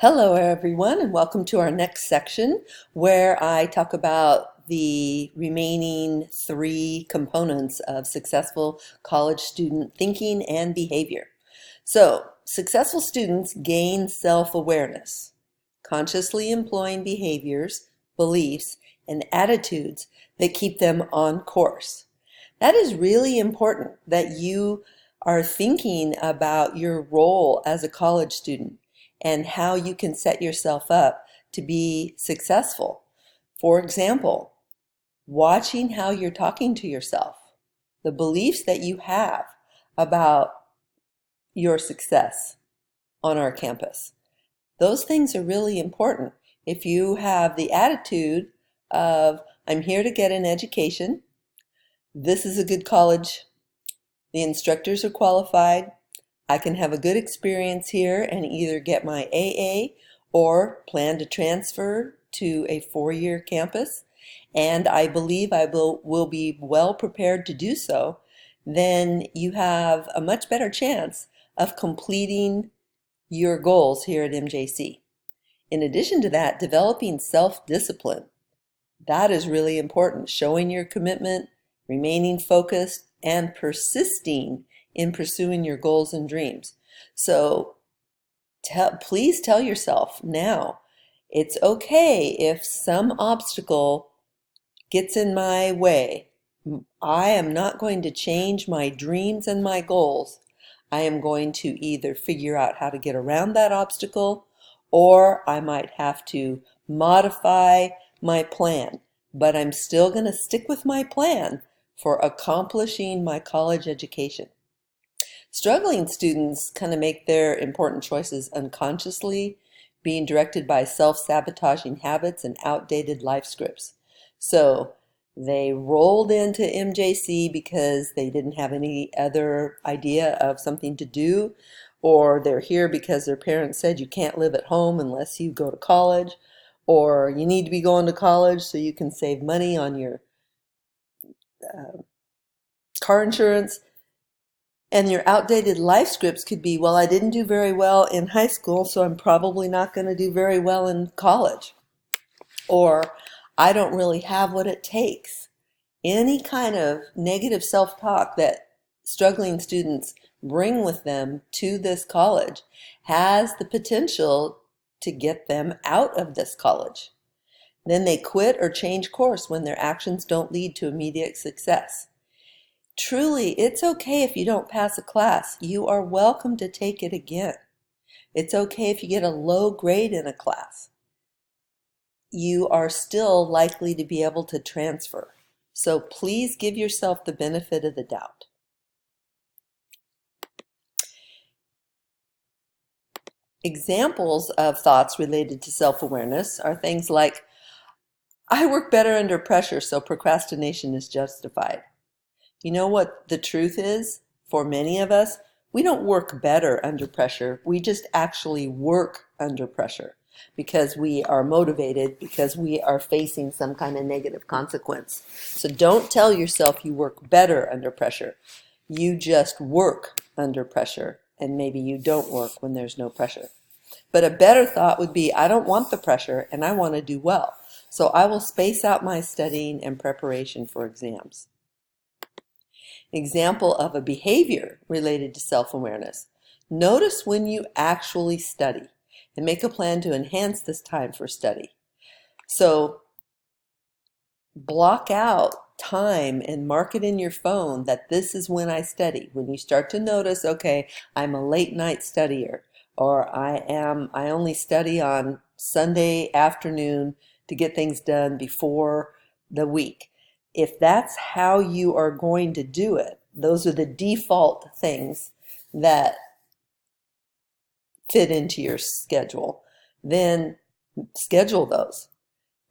Hello, everyone, and welcome to our next section where I talk about the remaining three components of successful college student thinking and behavior. So, successful students gain self-awareness, consciously employing behaviors, beliefs, and attitudes that keep them on course. That is really important that you are thinking about your role as a college student and how you can set yourself up to be successful. For example, watching how you're talking to yourself, the beliefs that you have about your success on our campus. Those things are really important. If you have the attitude of, I'm here to get an education, this is a good college, the instructors are qualified, I can have a good experience here and either get my AA or plan to transfer to a four-year campus, and I believe I will be well prepared to do so, then you have a much better chance of completing your goals here at MJC. In addition to that, developing self-discipline. That is really important, showing your commitment, remaining focused, and persisting in pursuing your goals and dreams. So please tell yourself now, it's okay if some obstacle gets in my way. I am not going to change my dreams and my goals. I am going to either figure out how to get around that obstacle, or I might have to modify my plan, but I'm still going to stick with my plan for accomplishing my college education. Struggling students kind of make their important choices unconsciously, being directed by self-sabotaging habits and outdated life scripts. So they rolled into MJC because they didn't have any other idea of something to do, or they're here because their parents said you can't live at home unless you go to college, or you need to be going to college so you can save money on your car insurance. And your outdated life scripts could be, well, I didn't do very well in high school, so I'm probably not going to do very well in college. Or, I don't really have what it takes. Any kind of negative self-talk that struggling students bring with them to this college has the potential to get them out of this college. Then they quit or change course when their actions don't lead to immediate success. Truly, it's okay if you don't pass a class. You are welcome to take it again. It's okay if you get a low grade in a class. You are still likely to be able to transfer. So please give yourself the benefit of the doubt. Examples of thoughts related to self-awareness are things like, I work better under pressure, so procrastination is justified. You know what the truth is? For many of us, we don't work better under pressure. We just actually work under pressure because we are motivated, because we are facing some kind of negative consequence. So don't tell yourself you work better under pressure. You just work under pressure, and maybe you don't work when there's no pressure. But a better thought would be, I don't want the pressure and I want to do well. So I will space out my studying and preparation for exams. Example of a behavior related to self-awareness. Notice when you actually study and make a plan to enhance this time for study. So block out time and mark it in your phone that this is when I study. When you start to notice, okay, I'm a late night studier, or I only study on Sunday afternoon to get things done before the week. If that's how you are going to do it, those are the default things that fit into your schedule, then schedule those.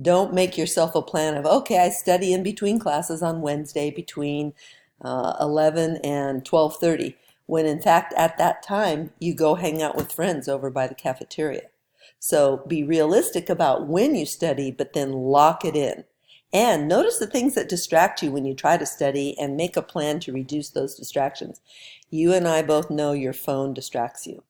Don't make yourself a plan of, okay, I study in between classes on Wednesday between 11 and 12:30, when in fact at that time you go hang out with friends over by the cafeteria. So be realistic about when you study, but then lock it in. And notice the things that distract you when you try to study and make a plan to reduce those distractions. You and I both know your phone distracts you.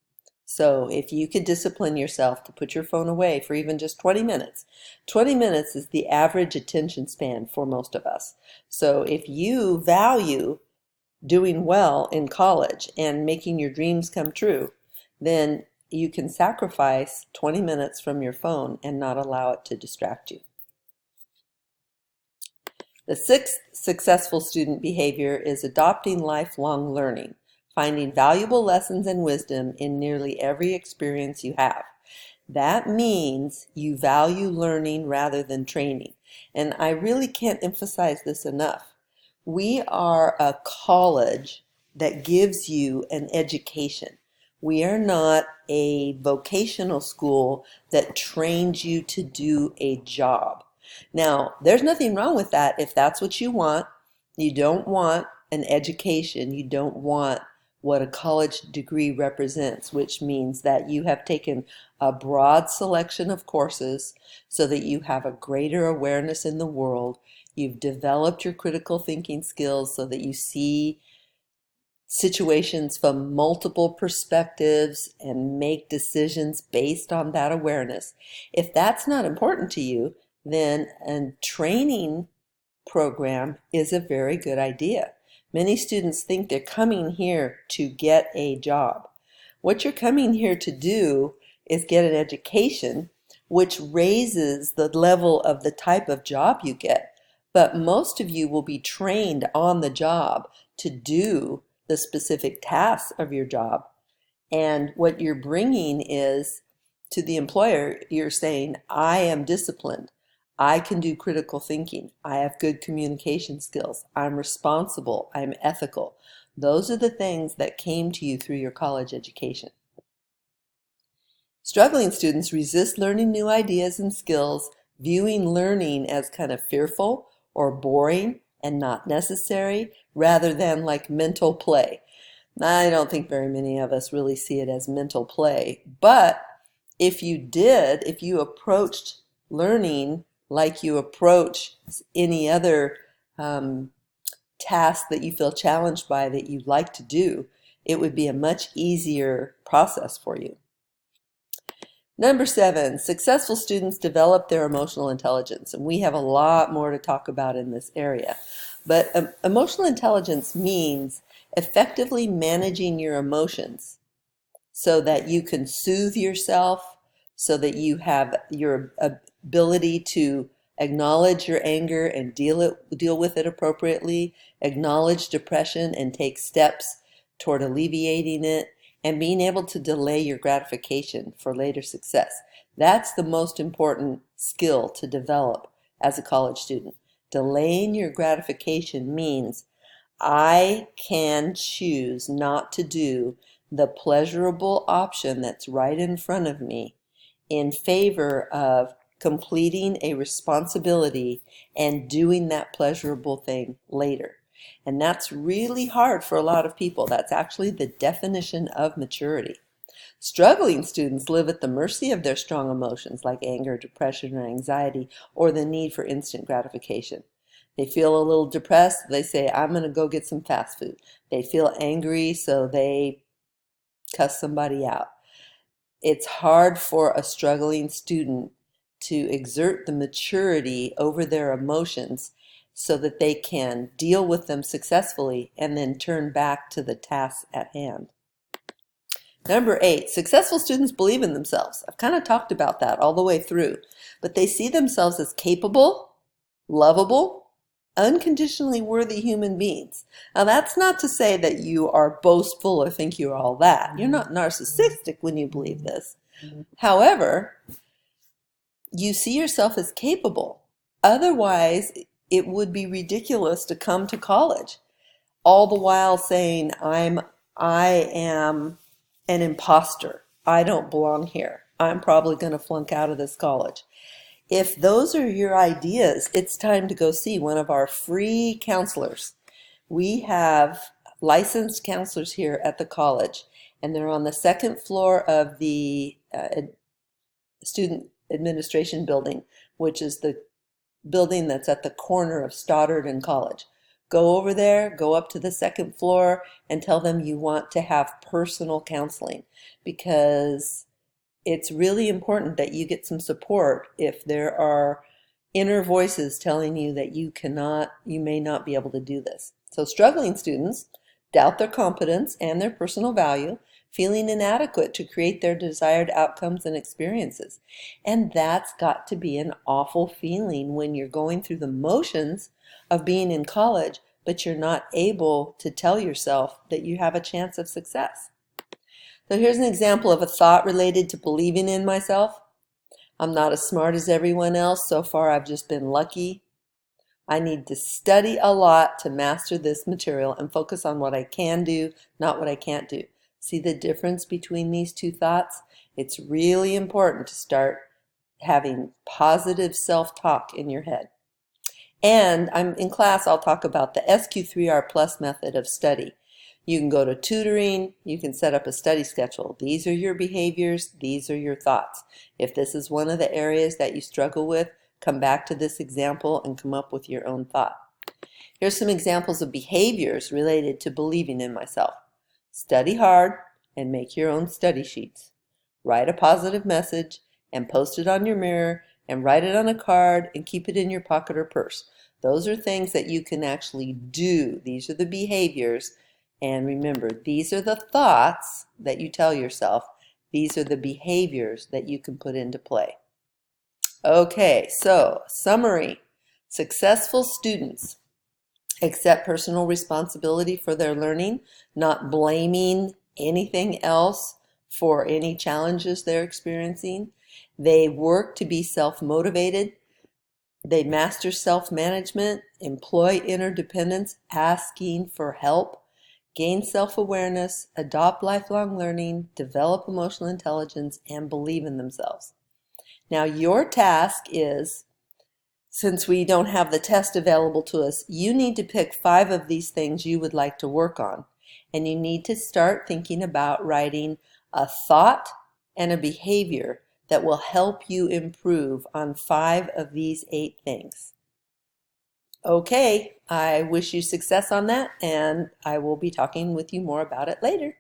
So if you could discipline yourself to put your phone away for even just 20 minutes, 20 minutes is the average attention span for most of us. So if you value doing well in college and making your dreams come true, then you can sacrifice 20 minutes from your phone and not allow it to distract you. The sixth successful student behavior is adopting lifelong learning, finding valuable lessons and wisdom in nearly every experience you have. That means you value learning rather than training. And I really can't emphasize this enough. We are a college that gives you an education. We are not a vocational school that trains you to do a job. Now, there's nothing wrong with that if that's what you want. You don't want an education. You don't want what a college degree represents, which means that you have taken a broad selection of courses so that you have a greater awareness in the world. You've developed your critical thinking skills so that you see situations from multiple perspectives and make decisions based on that awareness. If that's not important to you, then a training program is a very good idea. Many students think they're coming here to get a job. What you're coming here to do is get an education, which raises the level of the type of job you get. But most of you will be trained on the job to do the specific tasks of your job. And what you're bringing is to the employer, you're saying, I am disciplined. I can do critical thinking. I have good communication skills. I'm responsible. I'm ethical. Those are the things that came to you through your college education. Struggling students resist learning new ideas and skills, viewing learning as kind of fearful or boring and not necessary, rather than like mental play. I don't think very many of us really see it as mental play, but if you did, if you approached learning like you approach any other task that you feel challenged by that you'd like to do, it would be a much easier process for you. Number 7, successful students develop their emotional intelligence, and we have a lot more to talk about in this area. But emotional intelligence means effectively managing your emotions so that you can soothe yourself, so that you have your ability to acknowledge your anger and deal with it appropriately, acknowledge depression and take steps toward alleviating it, and being able to delay your gratification for later success. That's the most important skill to develop as a college student. Delaying your gratification means I can choose not to do the pleasurable option that's right in front of me in favor of completing a responsibility and doing that pleasurable thing later. And that's really hard for a lot of people. That's actually the definition of maturity. Struggling students live at the mercy of their strong emotions like anger, depression, or anxiety, or the need for instant gratification. They feel a little depressed, they say, I'm going to go get some fast food. They feel angry, so they cuss somebody out. It's hard for a struggling student to exert the maturity over their emotions so that they can deal with them successfully and then turn back to the task at hand. Number 8, successful students believe in themselves. I've kind of talked about that all the way through, but they see themselves as capable, lovable, unconditionally worthy human beings. Now, that's not to say that you are boastful or think you're all that. You're not narcissistic when you believe this. However, you see yourself as capable. Otherwise, it would be ridiculous to come to college, all the while saying, I am an imposter. I don't belong here. I'm probably going to flunk out of this college. If those are your ideas, it's time to go see one of our free counselors. We have licensed counselors here at the college, and they're on the second floor of the student administration building, which is the building that's at the corner of Stoddard and College. go over there, go up to the second floor and tell them you want to have personal counseling, because it's really important that you get some support if there are inner voices telling you that you may not be able to do this. So struggling students doubt their competence and their personal value, feeling inadequate to create their desired outcomes and experiences. And that's got to be an awful feeling when you're going through the motions of being in college, but you're not able to tell yourself that you have a chance of success. So here's an example of a thought related to believing in myself. I'm not as smart as everyone else. So far, I've just been lucky. I need to study a lot to master this material and focus on what I can do, not what I can't do. See the difference between these two thoughts? It's really important to start having positive self-talk in your head. And in class, I'll talk about the SQ3R Plus method of study. You can go to tutoring, you can set up a study schedule. These are your behaviors, these are your thoughts. If this is one of the areas that you struggle with, come back to this example and come up with your own thought. Here's some examples of behaviors related to believing in myself. Study hard and make your own study sheets. Write a positive message and post it on your mirror, and write it on a card and keep it in your pocket or purse. Those are things that you can actually do. These are the behaviors. And remember, these are the thoughts that you tell yourself. These are the behaviors that you can put into play. Okay, so summary. Successful students accept personal responsibility for their learning, not blaming anything else for any challenges they're experiencing. They work to be self-motivated. They master self-management, employ interdependence, asking for help, gain self-awareness, adopt lifelong learning, develop emotional intelligence, and believe in themselves. Now, your task is, since we don't have the test available to us, you need to pick 5 of these things you would like to work on. And you need to start thinking about writing a thought and a behavior that will help you improve on 5 of these 8 things. Okay, I wish you success on that, and I will be talking with you more about it later.